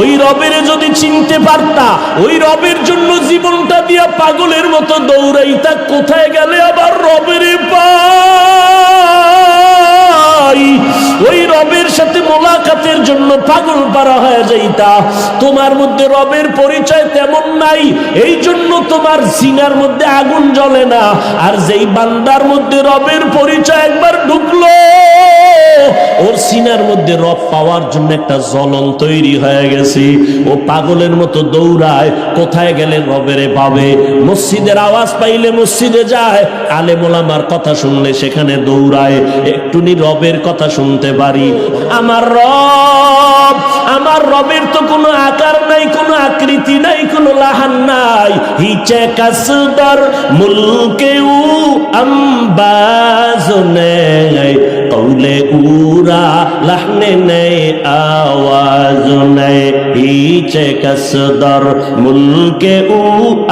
ওই রবের যদি চিনতে পারতা, ওই রবের জন্য জীবনটা দিয়া পাগলের মতো দৌড়াইতা, কোথায় গেলে আবার রবের পাই, ওই রবের সাথে মোলাকাতের জন্য পাগল পারা হয়ে যাইতা। তোমার মধ্যে রবের পরিচয় তেমন নাই, এই জন্য তোমার সিনার মধ্যে আগুন জ্বলে না। আর যেই বান্দার মধ্যে রবের পরিচয় একবার ঢুকলো, ওর সিনার মধ্যে রব পাওয়ার জন্য একটা জ্বলন তৈরি হয়ে গেছে। ও পাগলের মতো দৌড়ায়, কোথায় গেলে রবেরে পাবে। মসজিদের আওয়াজ পাইলে মসজিদে যায়, আলেম ওলামার কথা শুনলে সেখানে দৌড়ায়, একটুনি রবের কথা শুনতে পারি। আমার রব, আমার রবের তো কোনো আকার নাই, কোনো আকৃতি নাই, কোনো লাহান নাই। হিচে কাসদার মুলকেউ আম্বাজ নেই, কৌলে উরা লাহনে নেই, আওয়াজ নেই। হিচে কাসদার মুলকেউ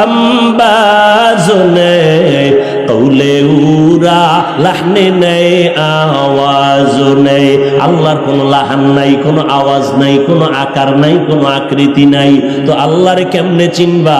আম্বাজ নেই, কৌলে উরা লাহনে নেই, আওয়াজ নেই। আল্লাহর কোনো লাহান নাই, কোনো আওয়াজ নাই, কোনো আকার নাই, কোনো আকৃতি নাই। তো আল্লাহরে কেমনে চিনবা?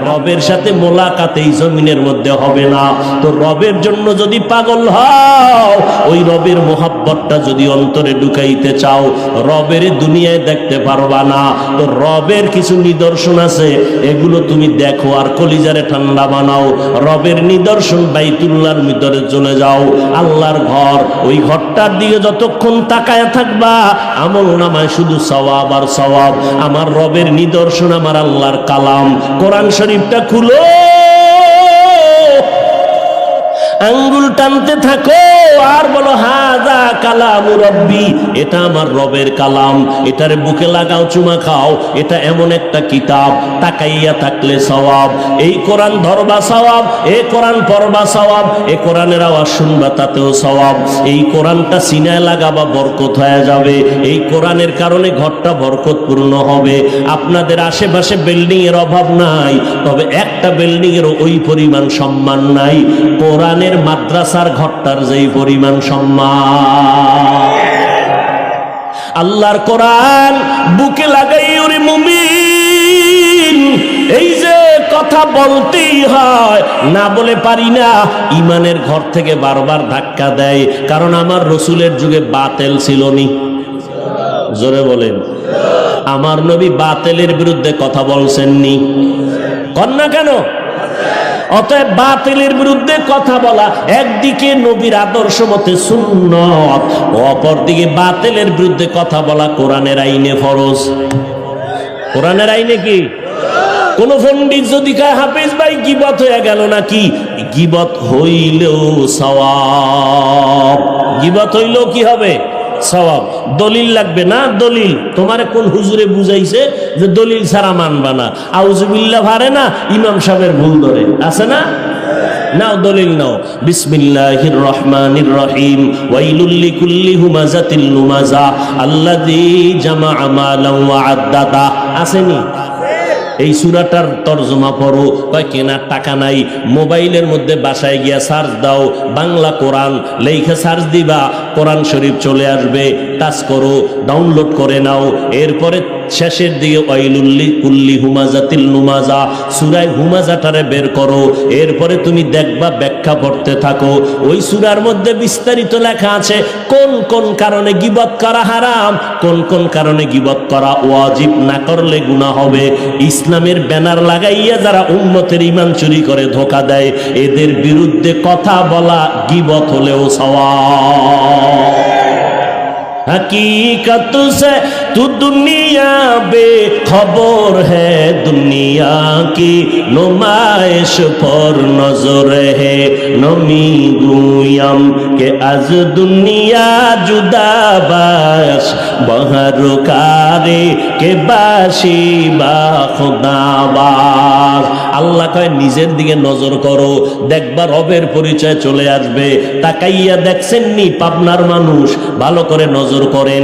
রবের সাথে মোলাকাত এই জমিনের মধ্যে হবে না। তো রবের জন্য যদি পাগল হও, ওই রবের মোহাব্বতটা যদি অন্তরে ঢুকাইতে চাও, রবের দুনিয়ায় দেখতে পারবা না। তো রবের কিছু নিদর্শন আছে, এগুলো তুমি দেখো আর কলিজারে ঠান্ডা বানাও। রবের নিদর্শন বাইতুল্লাহর ভিতরে চলে যাও, আল্লাহর ঘর। ওই ঘরটার দিকে যতক্ষণ তাকায় থাকবা, আমল নামায় শুধু সওয়াব আর সওয়াব। আমার রবের নিদর্শন, আমার আল্লাহর কালাম কোরআন শরীফটা খুলো, আঙ্গুল টানতে থাকো আর বলো হাযা কালামু রব্বি, এটা আমার রবের কালাম। এটারে বুকে লাগাও, চুমা খাও। এটা এমন একটা কিতাব, তাকাইয়া থাকলে সওয়াব। এই কোরআন ধরবা সওয়াব, এই কোরআন পড়বা সওয়াব, এই কোরআনের আওয়াজ শুনবা তাতেও সওয়াব। এই কোরআনটা সিনায় লাগাবা, বরকত হয়ে যাবে। এই কোরআনের কারণে ঘরটা বরকতপূর্ণ হবে। আপনাদের আশেপাশে বিল্ডিং এর অভাব নাই, তবে একটা বিল্ডিং এর ওই পরিমাণ সম্মান নাই, কোরআনের মাদ্রাসার ঘরটার যেই পরিমাণ সম্মান। আল্লাহর কোরআন বুকে লাগাই ওরে মুমিন, এই যে কথা বলতেই হয়, না বলে পারি না। ইমানের ঘর থেকে বারবার ধাক্কা দেয়, কারণ আমার রসুলের যুগে বাতেল ছিল নি। জোরে বলেন, আমার নবী বাতেলের বিরুদ্ধে কথা বলছেননি? কন্যা কেন? অতএব বাতিলের বিরুদ্ধে কথা বলা একদিকে নবীর আদর্শ মতে সুন্নত, অপরদিকে বাতিলের বিরুদ্ধে কথা বলা কোরআনের আইনে ফরজ। কোরআনের আইনে কি? কোন পণ্ডিত যদি কয় হাফেজ ভাই গীবত হয়ে গেল নাকি, গীবত হইলেও সওয়াব, গীবত হইলেও কি হবে? সওয়াব। দলিল লাগবে না? দলিল তোমারে কোন হুজুরে বুঝাইছে যে দলিল ছাড়া মানবা না? আউযুবিল্লাহ পারে না, ইমাম সাহেবের ভুল ধরে আছে না? নাও দলিল নাও। বিসমিল্লাহির রহমানির রহিম, ওয়াইলুল লিকুল্লি হুমাযাতিল লুমাযা আল্লাযী জামাআ মালান ওয়া আদ্দাদা। আসেনি? এই সূরাটার তরজমা পড়ো। কয় কেনার টাকা নাই, মোবাইলের মধ্যে বাসায় গিয়া সার্চ দাও, বাংলা কোরআন লেখা সার্চ দিবা, কোরআন শরীফ চলে আসবে। টাচ করো, ডাউনলোড করে নাও। এরপরে শেষের দিকে ওয়াইলুল লিকুল্লি হুমাযাতিল লুমাযা, সূরা হুমাযাটারে বের করো। এরপরে তুমি দেখবা, ব্যাখ্যা পড়তে থাকো। ওই সূরার মধ্যে বিস্তারিত লেখা আছে কোন কোন কারণে গীবত করা হারাম, কোন কোন কারণে গীবত করা ওয়াজিব, না করলে গুনাহ হবে। ইসলামের ব্যানার লাগাইয়া যারা উম্মতের ঈমান চুরি করে ধোঁকা দেয়, এদের বিরুদ্ধে কথা বলা গীবত হলেও সওয়াব। हकीकत से तू दुनिया बेखबर है, दुनिया की नुमाइश पर नजर है। नमी गुयम के आज दुनिया जुदा बाश, बहर कारे के बाशी बा खुदाबाश। আল্লাহ কয় নিজের দিকে নজর করো, দেখবা রবের পরিচয় চলে আসবে। তাকাইয়া দেখছেননি পাবনার মানুষ? ভালো করে নজর করেন।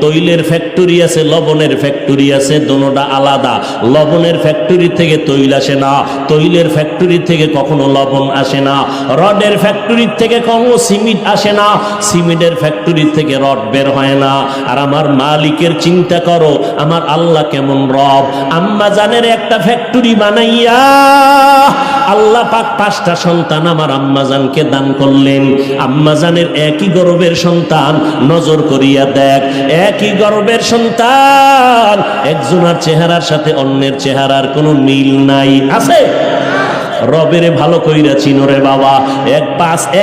তৈলের ফ্যাক্টরি ফ্যাক্টরি আছে, লবণের ফ্যাক্টরি আছে, দোনোটা আলাদা। লবণের ফ্যাক্টরি থেকে তৈল আসে না, তৈলের ফ্যাক্টরি থেকে কখনো লবণ আসে না, রডের ফ্যাক্টরি থেকে কখনো সিমেন্ট আসে না, সিমেন্টের ফ্যাক্টরি থেকে রড বের হয় না। আর আমার মালিকের চিন্তা করো, আমার আল্লাহ কেমন রব। আম্মা জানের একটা ফ্যাক্টরি বানাইয়া আল্লাহ পাক 5টা সন্তান আমার আম্মাজানকে দান করলেন। আম্মাজানের একই গর্ভের সন্তান, নজর করিয়া দেখ, একই গর্ভের সন্তান, একজনের চেহারার সাথে অন্যের চেহারার কোনো মিল নাই। আছে? রবেরে ভালো কইরা চিনরে বাবা।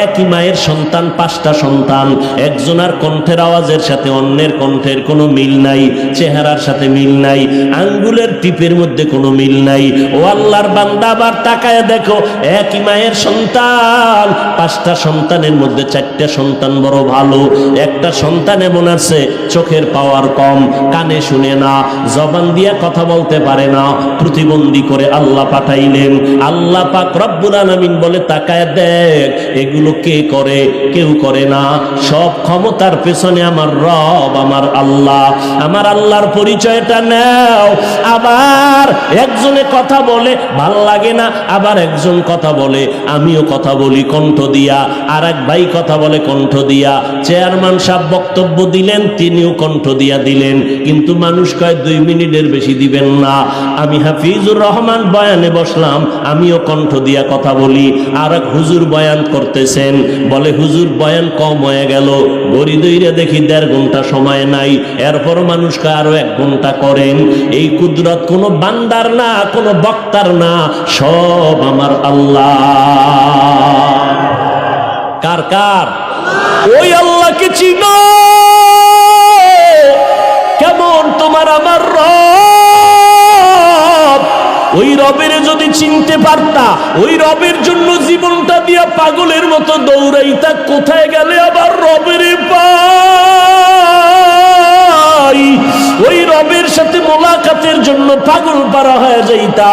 একই মায়ের সন্তান, 5টা সন্তান, একজনের কণ্ঠের আওয়াজের সাথে অন্যের কণ্ঠের কোনো মিল নাই, চেহারার সাথে মিল নাই, আঙ্গুলের টিপের মধ্যে কোনো মিল নাই। ও আল্লাহর বান্দা, আবার তাকায় দেখো, একই মায়ের সন্তান, 5টা সন্তানের মধ্যে 4টা সন্তান বড় ভালো, একটা সন্তান এমন আছে চোখের পাওয়ার কম, কানে শুনে না, জবান দিয়ে কথা বলতে পারে না, প্রতিবন্ধী করে আল্লাহ পাঠাইলেন। আল্লাহ পাক রব্বুল আলামিন বলে, তাকায় দেখ, এগুলো কে করে? কেউ করে না। সব ক্ষমতার পেছনে আমার রব, আমার আল্লাহ। আমার আল্লাহর পরিচয়টা নাও। আবার একজনে কথা বলে ভাল লাগে না, আবার একজন কথা বলে, আমিও কথা বলি কণ্ঠ দিয়া, আর এক ভাই কথা বলে কণ্ঠ দিয়া। চেয়ারম্যান সাহেব বক্তব্য দিলেন, তিনিও কণ্ঠ দিয়া দিলেন, কিন্তু মানুষ কয় 2 মিনিটের বেশি দিবেন না। আমি হাফিজুর রহমান বয়ানে বসলাম, আমিও কণ্ঠ দিয়া কথা বলি। আর এক হুজুর বয়ান করতেছেন, বলে হুজুর বয়ান কম হয়ে গেল, গড়ি দইরে দেখি 1.5 ঘন্টা সময় নাই। এরপর মানুষকে আরো 1 ঘন্টা করেন। এই কুদরত কোনো বান্দার না, কোনো বক্তার না, সব আমার আল্লাহ। কার কার? ওই আল্লাহকে চিনো। কেমন তোমার আমার রব। ওই রবের যদি চিনতে পারতা, ওই রবের জন্য জীবনটা দিয়া পাগলের মতো দৌড়াইতা, কোথায় গেলে আবার রবের পাই। ওই রবের সাথে মোলাকাতের জন্য পাগল পারা হয়ে যাইতা।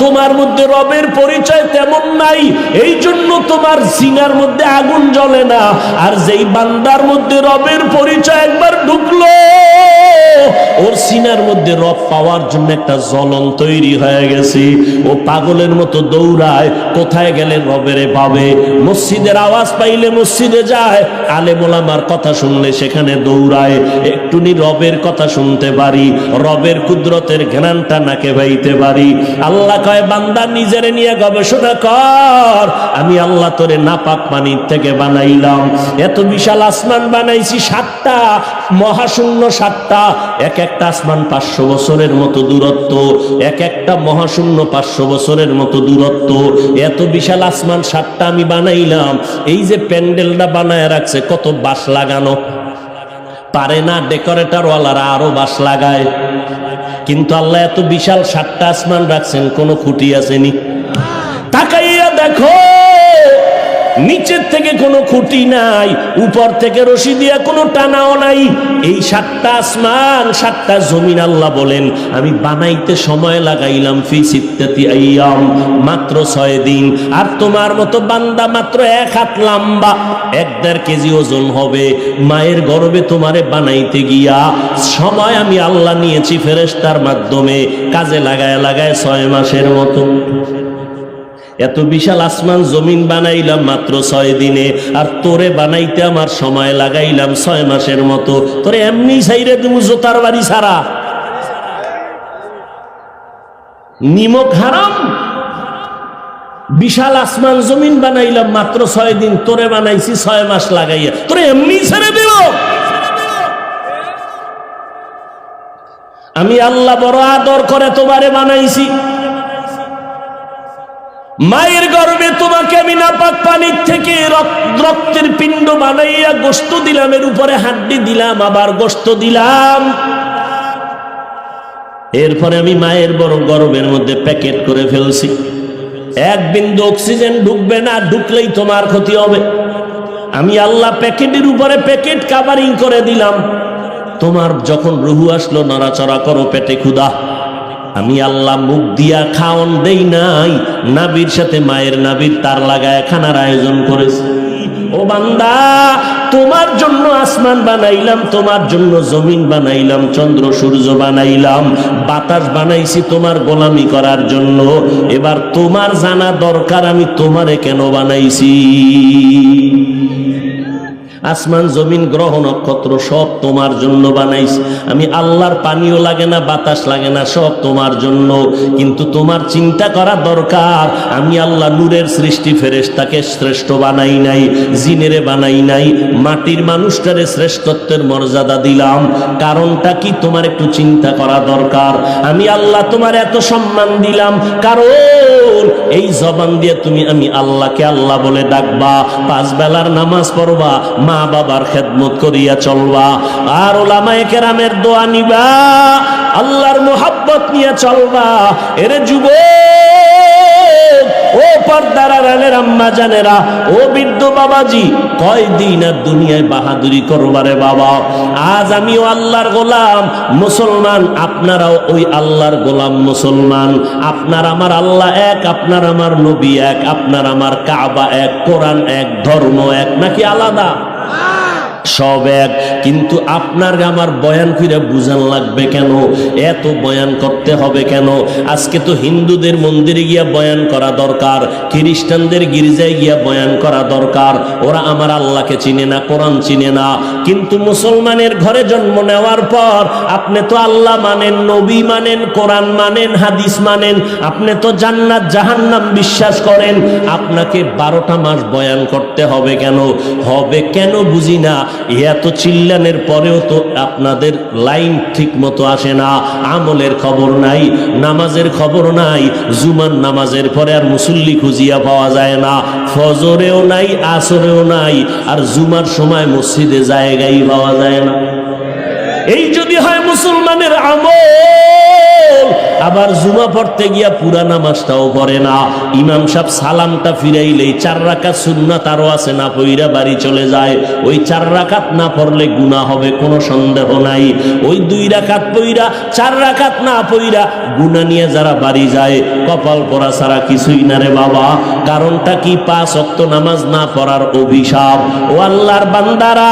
তোমার মধ্যে রবের পরিচয় তেমন নাই, এই জন্য তোমার সিনার মধ্যে আগুন জ্বলে না। আর যেই বান্দার মধ্যে রবের পরিচয় একবার ঢুকলো, ওর সিনার মধ্যে রব পাওয়ার জন্য একটা জ্বলন তৈরি হয়ে গেছে। ও পাগলের মতো দৌড়ায়, কোথায় গেলে রবেরে পাবে। মসজিদের আওয়াজ পাইলে মসজিদে যায়, আলেম ওলামার কথা শুনলে সেখানে দৌড়ায়। একটুনি রবের কথা শুনতে পারি, রবের কুদরতের ঘ্রাণটা নাকে বাইতে পারি। আল্লাহ কয়, বান্দা নিজেরে নিয়ে গবেষণা কর। আমি আল্লাহ তোরে নাপাক পানির থেকে বানাইলাম। এত বিশাল আসমান বানাইছি, 7টা মহাশূন্য, 7টা। এক একটা আসমান 500 বছরের মতো দূরত্ব, এক একটা মহাশূন্য 500 বছরের মতো দূরত্ব। এত বিশাল আসমান 7টা আমি বানাইলাম। এই যে প্যান্ডেলটা বানায় রাখছে, কত বাঁশ লাগানো, পারে না ডেকোরেটর ওয়ালারা আরো বাঁশ লাগায়। কিন্তু আল্লাহ এত বিশাল 7টা আসমান রাখছেন, কোনো খুঁটি আসেনি। তাকাইয়া দেখো, নিচের থেকে কোনো খুঁটি নাই, উপর থেকে রশি দিয়া কোনো টানাও নাই। এই 7টা আসমান, 7টা জমিন আল্লাহ বলেন আমি বানাইতে সময় লাগাইলাম ফি 6 আইয়াম, মাত্র 6 দিন। আর তোমার মতো বান্দা মাত্র 1 হাত লম্বা, 1.5 কেজি ওজন হবে। মায়ের গর্ভে তোমারে বানাইতে গিয়া সময় আমি আল্লাহ নিয়েছি ফেরেশতার মাধ্যমে, কাজে লাগায় লাগায় 6 মাসের মতো। এত বিশাল আসমান জমিন বানাইলাম মাত্র 6 দিনে, আর তোরে বানাইতে আমার সময় লাগাইলাম 6 মাসের মতো। তোরে এমনি ছাইরে তুমি জোতার বাড়ি ছাড়া। নিমক হারাম। বিশাল আসমান জমিন বানাইলাম মাত্র 6 দিন, তোরে বানাইছি 6 মাস লাগাইয়া, তোরে এমনি ছেড়ে দিল। আমি আল্লাহ বড় আদর করে তোমারে বানাইছি। মায়ের গর্ভে তোমাকে আমি নাপাক পানির থেকে রক্তের পিণ্ড বানাইয়া গোশত দিলাম, এর উপরে হাড্ডি দিলাম, আবার গোশত দিলাম। এরপরে আমি মায়ের বড় গর্ভের মধ্যে প্যাকেট করে ফেলছি। 1 বিন্দু অক্সিজেন ঢুকবে না, ঢুকলেই তোমার ক্ষতি হবে। আমি আল্লাহ প্যাকেটের উপরে প্যাকেট কাভারিং করে দিলাম। তোমার যখন রুহু আসলো, নড়াচড়া করো, পেটে ক্ষুধা। আমি আল্লাহ মুখ দিয়া খাওন দেই নাই, নাবির সাথে মায়ের নাবির তার লাগায় খানার আয়োজন করেছি। ও বান্দা, তোমার জন্য আসমান বানাইলাম, তোমার জন্য জমিন বানাইলাম, চন্দ্র সূর্য বানাইলাম, বাতাস বানাইছি তোমার গোলামি করার জন্য। এবার তোমার জানা দরকার আমি তোমারে কেন বানাইছি। আসমান জমিন গ্রহ নক্ষত্র সব তোমার জন্য বানাইছি আমি। আল্লাহর পানিও লাগে না, বাতাস লাগে না, সব তোমার জন্য। কিন্তু তোমার চিন্তা করা দরকার, আমি আল্লাহ নূরের সৃষ্টি ফেরেশতাকে শ্রেষ্ঠ বানাই নাই, জিনেরে বানাই নাই, মাটির মানুষটারে শ্রেষ্ঠত্বের মর্যাদা দিলাম। কারণটা কি তোমার একটু চিন্তা করা দরকার। আমি আল্লাহ তোমার এত সম্মান দিলাম কারণ এই জবান দিয়ে তুমি আমি আল্লাহকে আল্লাহ বলে ডাকবা, 5 বেলার নামাজ পড়বা, মা বাবার খেদমত করিয়া চলবা, আর ওলামায়ে কেরামের দোয়া নিবা, আল্লাহর মোহাব্বত নিয়ে চলবা। এরে যুবক, ও পর্দার আড়ালের আম্মা জানেরা, ও বৃদ্ধ বাবাজি, কয়দিন আর দুনিয়ায় বাহাদুরি করবারে বাবা। আজ আমিও আল্লাহর গোলাম মুসলমান, আপনারাও ওই আল্লাহর গোলাম মুসলমান। আপনার আমার আল্লাহ এক, আপনার আমার নবী এক, আপনার আমার কাবা এক, কোরআন এক, ধর্ম এক, নাকি আলাদা? সব এক। কিন্তু আপনার আমার বয়ান কইরা বুঝান লাগবে কেন? এত বয়ান করতে হবে কেন? আজকে তো হিন্দুদের মন্দিরে গিয়া বয়ান করা দরকার, খ্রিস্টানদের গির্জায় গিয়া বয়ান করা দরকার। ওরা আমার আল্লাহকে চিনে না, কোরআন চিনে না। কিন্তু মুসলমানের ঘরে জন্ম নেওয়ার পর আপনি তো আল্লাহ মানেন, নবী মানেন, কোরআন মানেন, হাদিস মানেন, আপনি তো জান্নাত জাহান্নাম বিশ্বাস করেন। আপনাকে 12টা মাস বয়ান করতে হবে কেন? হবে কেন বুঝি না। এত চিল্লানের পরেও তো আপনাদের লাইন ঠিক মতো আসে না, আমলের খবর নাই, নামাজের খবর নাই। জুমার নামাজের পরে আর মুসল্লি খুঁজিয়া পাওয়া যায় না, ফজরেও নাই, আসরেও নাই, আর জুমার সময় মসজিদে জায়গায় পাওয়া যায় না। এই যদি হয় মুসলমানের আমল, আবার জুমা পড়তে গিয়া পুরা নামাজটাও পড়ে না। ইমাম সাহেব সালামটা ফিরাইলেই 4 রাকাত সুন্নাত আরো আছে না পইরা বাড়ি চলে যায়। ওই 4 রাকাত না পড়লে গুনাহ হবে, কোনো সন্দেহ নাই। ওই 2 রাকাত পইরা 4 রাকাত না পইরা গুনাহ নিয়ে যারা বাড়ি যায়, কপাল পরা ছাড়া কিছুই না রে বাবা। কারণটা কি? 5 ওয়াক্ত নামাজ না পড়ার অভিশাপ। ও আল্লাহর বান্দারা,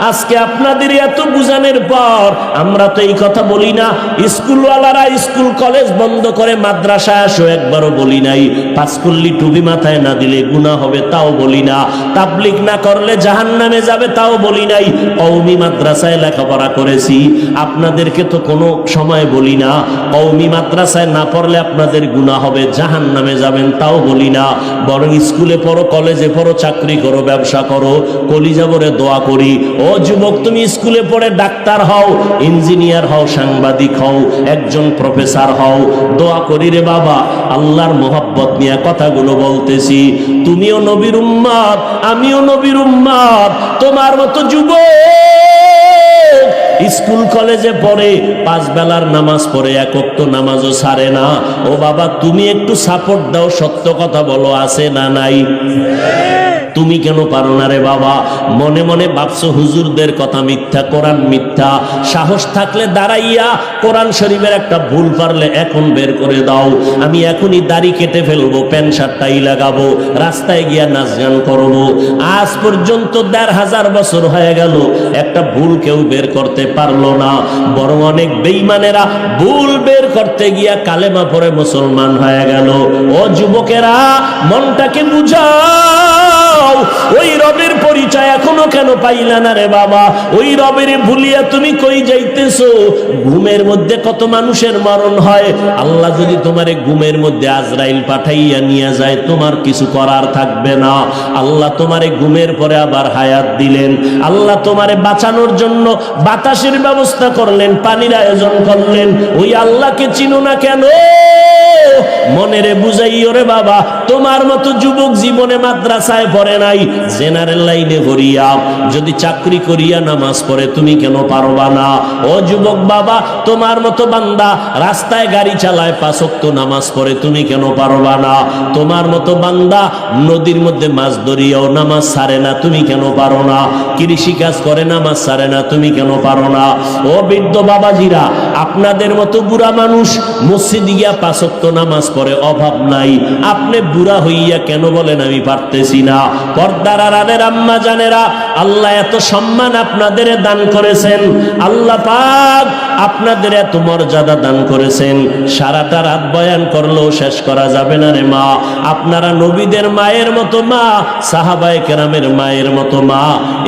আজকে আপনাদের এত বুঝানোর পর আমরা তো এই কথা বলি না। স্কুলওয়ালারা স্কুল কলেজ বন্ধ করে মাদ্রাসায় আসো, একবারও বলি নাই। 5 কুল্লি টুপি মাথায় না দিলে গুনাহ হবে, তাও বলি না। তাবলীগ না করলে জাহান্নামে যাবে, তাও বলি নাই। কওমি মাদ্রাসায় লেখাপড়া করেছি, আপনাদেরকে তো কোনো সময় বলি না। কওমি মাদ্রাসায় না পড়লে আপনাদের গুনাহ হবে, জাহান্নামে যাবেন, তাও বলি না। বরং স্কুলে পড়ো, কলেজে পড়ো, চাকরি করো, ব্যবসা করো, কলিজা ভরে দোয়া করি। ও যুবক, তুমি স্কুলে পড়ে ডাক্তার হও, ইঞ্জিনিয়ার হও, সাংবাদিক হও, একজন প্রফেসর হও, দোয়া করি রে বাবা। আল্লাহর মোহাব্বত নিয়ে কথাগুলো বলতেছি। তুমিও নবীর উম্মত, আমিও নবীর উম্মত। তোমার মতো যুবক স্কুল কলেজে পড়ে, 5 বেলার নামাজ পড়ে, 1 ওয়াক্ত নামাজও ছাড়ে না। ও বাবা, তুমি একটু সাপোর্ট দাও, সত্য কথা বলো, আছে না নাই? তুমি কেন পারো না রে বাবা? মনে মনে ভাবছো হুজুরদের কথা মিথ্যা, কোরআন মিথ্যা। সাহস থাকলে দাঁড়াইয়া কোরআন শরীফের একটা ভুল পারলে এখন বের করে দাও। আমি এখনই দাড়ি কেটে ফেলবো, প্যান্ট শার্টটাই লাগাবো, রাস্তায় গিয়া নাচ গান করবো। আজ পর্যন্ত 1500 বছর হয়ে গেল, একটা ভুল কেউ বের করতে পারলো না। বরং অনেক বেঈমানেরা ভুল বের করতে গিয়া কালেমা পড়ে মুসলমান হয়ে গেল। ও যুবকেরা, মনটাকে বুঝাও, ওই রবের পরিচয় এখনো কেন পাইলা না রে বাবা? ওই রবের ভুলিয়া তুমি কই যাইতেছো? ঘুমের মধ্যে কত মানুষের মরণ হয়। আল্লাহ যদি তোমারে ঘুমের মধ্যে আজরাইল পাঠাইয়া নিয়ে যায়, তোমার কিছু করার থাকবে না। আল্লাহ তোমারে ঘুমের পরে আবার হায়াত দিলেন। আল্লাহ তোমারে বাঁচানোর জন্য বাতাসের ব্যবস্থা করলেন, পানির আয়োজন করলেন। ওই আল্লাহকে চিনো না কেন? মনেরে বুঝাইও রে বাবা। তোমার মতো যুবক জীবনে মাদ্রাসায় পড়ে নাই, জেনারেল লাইনে ভরিয়া, যদি চাকরি করিয়া নামাজ পড়ে, তুমি কেন পারবা না? ও যুবক বাবা, তোমার মতো বান্দা রাস্তায় গাড়ি চালায়, 5 ওয়াক্ত নামাজ পড়ে, তুমি কেন পারবা না? তোমার মতো বান্দা নদীর মধ্যে মাছ ধরিয়াও নামাজ ছাড়ে না, তুমি কেন পারো না? কৃষি কাজ করে, নামাজ ছাড়ে না, তুমি কেন পারো না? ও বৃদ্ধ বাবাজিরা, আপনাদের মতো বুড়া মানুষ মসজিদ গিয়া 5 ওয়াক্ত ওয়াক্ত নামাজ পড়ে, অভাব নাই। আপনি বুড়া হইয়া কেন বলেন আমি পারতেছি না? পর্দার আড়ালের আম্মা জানেরা, আল্লাহ এত সম্মান আপনাদের দান করেছেন, আল্লাহ পাক আপনাদের এত মর্যাদা দান করেছেন, সারাটা রাত বয়ান করলেও শেষ করা যাবে না রে মা। আপনারা নবীদের মায়ের মতো মা, সাহাবায়ে কেরামের মায়ের মতো মা।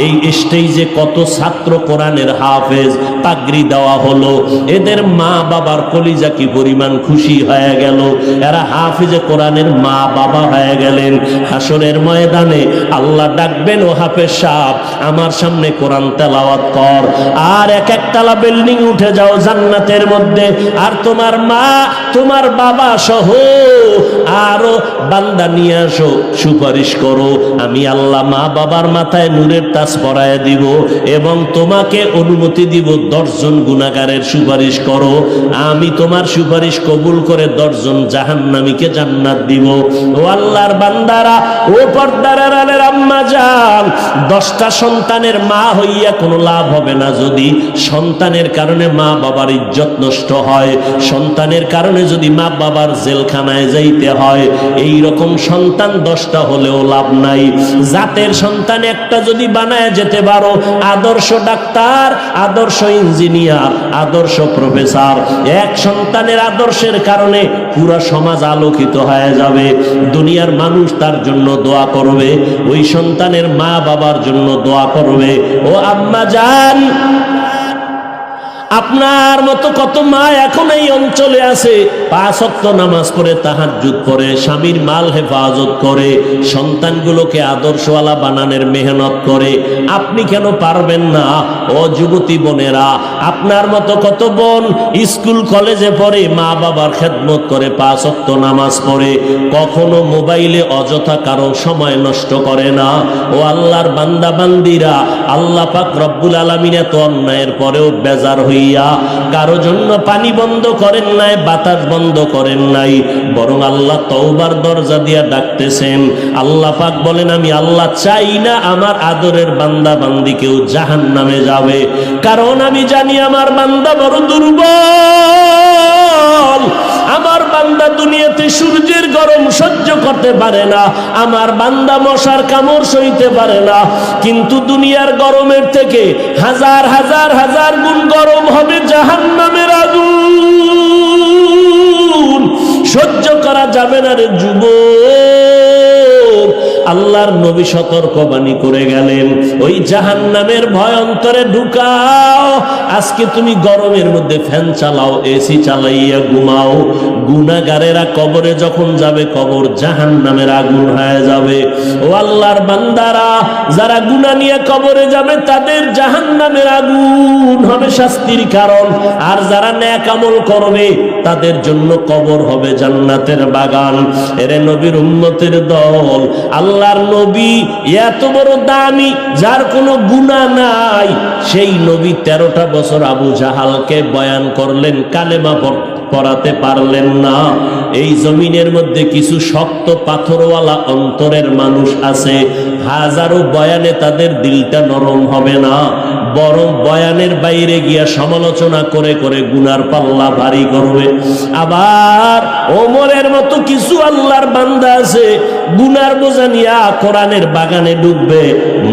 এই স্টেজে কত ছাত্র কোরআনের হাফেজ পাগড়ি দেওয়া হলো, এদের মা বাবার কলিজা কি পরিমাণ খুশি হয়ে গেল। এরা হাফেজে কোরআনের মা বাবা হয়ে গেলেন। হাসরের ময়দানে আল্লাহ ডাকবেন, ও হাফেজ সাহেব আমার সামনে কোরআন তেলাওয়াত কর। আর এক একতলা বিল্ডিং উঠে যাও জান্নাতের মধ্যে, আর তোমার মা তোমার বাবা সহ আরো বান্দা নিয়ে আসো, সুপারিশ করো। আমি আল্লাহ মা বাবার মাথায় নূরের তাজ পরায় দিব এবং তোমাকে অনুমতি দিব 10 জন গুনাহগারের সুপারিশ করো। আমি তোমার সুপারিশ কবুল করে 10 জন জাহান্নামীকে জান্নাত দিব। ও আল্লাহর বান্দারা, ও পর্দার আড়ালের আম্মা জান, 10টা সন্তানের মা হইয়া কোনো লাভ হবে না যদি সন্তানের কারণে মা বাবার ইজ্জত নষ্ট হয়, সন্তানের কারণে যদি মা বাবার জেলখানায় যাইতে হয়। এই রকম সন্তান 10টা হলেও লাভ নাই। জাতের সন্তান একটা যদি বানায় যেতে পারো, আদর্শ ডাক্তার, আদর্শ ইঞ্জিনিয়ার, আদর্শ প্রফেসর, এক সন্তানের আদর্শের কারণে পুরো সমাজ আলোকিত হয়ে যাবে। দুনিয়ার মানুষ তার জন্য দোয়া করবে, ওই সন্তানের মা বাবার জন্য দোয়া করবে। ও আম্মা জান, আপনার মতো কত মা এখন এই অঞ্চলে আছে, 5 ওয়াক্ত নামাজ পড়ে, তাহাজ্জুদ পড়ে, স্বামীর মাল হেফাজত করে, সন্তানগুলোকে আদর্শওয়ালা বানানোর মেহনত করে। আপনি কেন পারবেন না? ও যুবতী বোনেরা, আপনার মতো কত বোন স্কুল কলেজে পড়ে, মা বাবার খেদমত করে, 5 ওয়াক্ত নামাজ পড়ে, কখনো মোবাইলে অযথা কারো সময় নষ্ট করে না। ও আল্লাহর বান্দা বান্দিরা, আল্লাহ পাক রব্বুল আলামিন এত অন্যায়ের পরেও বেজার হই কারো জন্য পানি বন্ধ করেন নাই, বাতাস বন্ধ করেন নাই, বরং আল্লাহ তওবার দরজা দিয়া ডাকতেছেন। আল্লাহ পাক বলেন, আমি আল্লাহ চাই না আমার আদরের বান্দা বান্দি কেউ জাহান্নামে যাবে, কারণ আমি জানি আমার বান্দা বড় দুর্বল। আমার বান্দা দুনিয়াতে সূর্যের গরম সহ্য করতে পারে না, আমার বান্দা মশার কামড় সইতে পারে না, কিন্তু দুনিয়ার গরমের থেকে হাজার হাজার হাজার গুণ গরম হবে জাহান্নামের আগুন। সহ্য করা যাবে না রে যুবক। আল্লাহর নবী সতর্কবাণী করে গেলেন, ওই জাহান্নামের ভয় অন্তরে ঢুকাও। আজকে তুমি গরমের মধ্যে ফ্যান চালাও, এসি চালাইয়া ঘুমাও, গুনাহগারেরা কবরে যখন যাবে, কবর জাহান্নামের আগুন হয়ে যাবে। ও আল্লাহর বান্দারা, যারা গুনাহ নিয়ে কবরে যাবে তাদের জাহান্নামের আগুন হবে শাস্তির কারণ, আর যারা নেক আমল করবে তাদের জন্য কবর হবে জান্নাতের বাগান। এরে নবীর উম্মতের দল, আল্লাহর নবী এত বড় দামি, যার কোনো গুনাহ নাই, সেই নবী 13টা বছর আবু জাহালকে বয়ান করলেন, কালেমা পড়াতে পারলেন না। এই জমিনের মধ্যে কিছু শক্ত পাথরওয়ালা অন্তরের মানুষ আছে, হাজারো বয়ানে তাদের দিলটা নরম হবে না, বরং বয়ানের বাইরে গিয়া সমালোচনা করে করে গুনার পাল্লা ভারী করবে। আবার ওমরের মতো কিছু আল্লাহর বান্দা আছে, গুনার বোঝা নিয়া কোরআনের বাগানে ঢুকবে,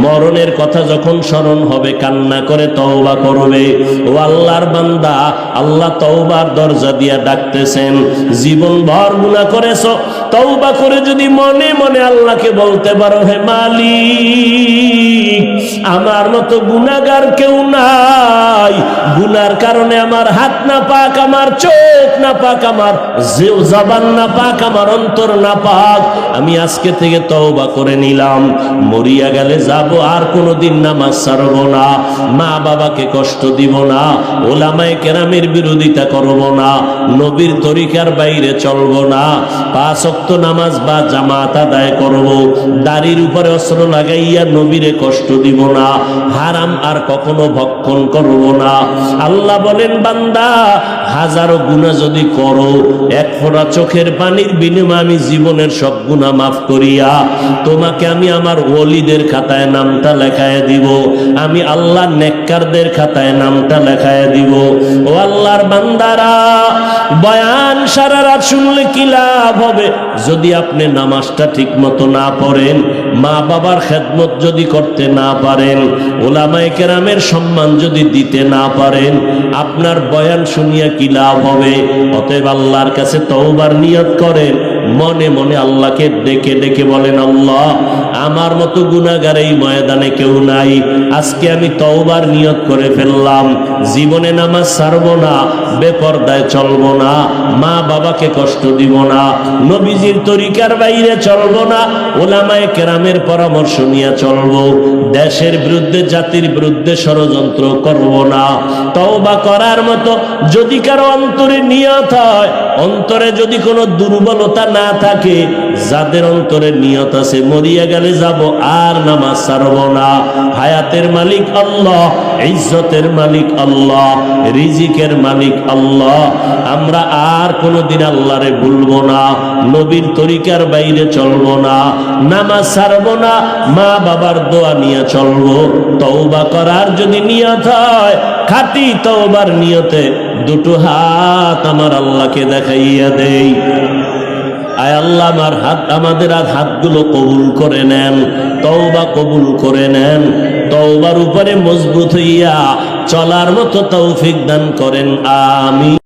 মরণের কথা যখন স্মরণ হবে কান্না করে তওবা করবে। ও আল্লাহর বান্দা, আল্লাহ তওবার দরজা দিয়া ডাকতেছেন। জীবন ভর গুনাহ করেছো, তওবা করে যদি মনে মনে আল্লাহকে বলতে পারো, হে মালিক, আমার মতো গুনাহগার কেউ নাই, গুনার কারণে আমার হাত না পাক, আমার চোখ না পাক, আমার জবান না পাক, আমার অন্তর না পাক, আমি আজকে থেকে তওবা করে নিলাম, মরিয়া গেলে যাব, আর কোনোদিন নামাজ ছাড়ব না, মা বাবাকে কষ্ট দিব না, ওলামায়ে কেরামের বিরোধিতা করব না, নবীর তরিকার বাইরে চলব না, 5 ওয়াক্ত নামাজ বা জামাত আদায় করব, দাড়ির উপরে অস্ত্র লাগাইয়া নবীরে কষ্ট দিব না, হারাম আর কখনো ভক্ষণ করব না। আল্লাহ বলেন, বান্দা, হাজারো গুনাহ যদি করো, এক ফোঁটা চোখের পানির বিনিময়ে আমি জীবনের সব গুনাহ মাফ করিয়া তোমাকে আমি আমার ওলিদের খাতায় নাম নামটা লেখায় দিব, আমি আল্লাহ নেককারদের খাতায় নামটা লেখায় দিব। ও আল্লাহর বান্দারা, বয়ান সারা রাত শুনলে কি লাভ হবে যদি আপনি নামাজটা ঠিক মতো না পড়েন, মা বাবার খেদমত যদি করতে না পারেন, ওলামায়ে কেরামের সম্মান যদি দিতে না পারেন, আপনার বয়ান শুনিয়া কি লাভ হবে? অতএব আল্লাহর কাছে তওবার নিয়ত করেন, মনে মনে আল্লাহকে ডেকে ডেকে বলেন, আল্লাহ আমার মতো গুনাহগার এই ময়দানে কেউ নাই, আজকে আমি তওবার নিয়ত করে ফেললাম, জীবনে নামাজ ছাড়বো না, বেপরদায় চলবো না, মা বাবাকে কষ্ট দিব না, নবীজির তরিকার বাইরে চলবো না, ওলামায়ে কেরামের পরামর্শ নিয়ে চলবো, দেশের বিরুদ্ধে জাতির বিরুদ্ধে ষড়যন্ত্র করব না। তওবা করার মতো যদি কারো অন্তরে নিয়ত হয়, অন্তরে যদি কোনো দুর্বলতা না থাকে, যাদের অন্তরে নিয়ত আছে মরিয়া গেলে যাব আর নামাজ ছাড়ব না, হায়াতের মালিক আল্লাহ, ইজ্জতের মালিক আল্লাহ, রিজিকের মালিক আল্লাহ, আমরা আর কোনোদিন আল্লাহরে ভুলবো না, নবীর তরিকার বাইরে চলবো না, নামাজ ছাড়বো না, মা বাবার দোয়া নিয়ে চলবো। তওবা করার যদি নিয়ত হয়, খাঁটি তওবার নিয়তে দুটো হাত আমার আল্লাহকে দেখাইয়া দেই। আয় আল্লাহ, আমার হাত, আমাদের হাতগুলো কবুল করে নেন, তওবা কবুল করে নেন, তওবার উপরে মজবুত হইয়া চলার মতো তৌফিক দান করেন, আমিন।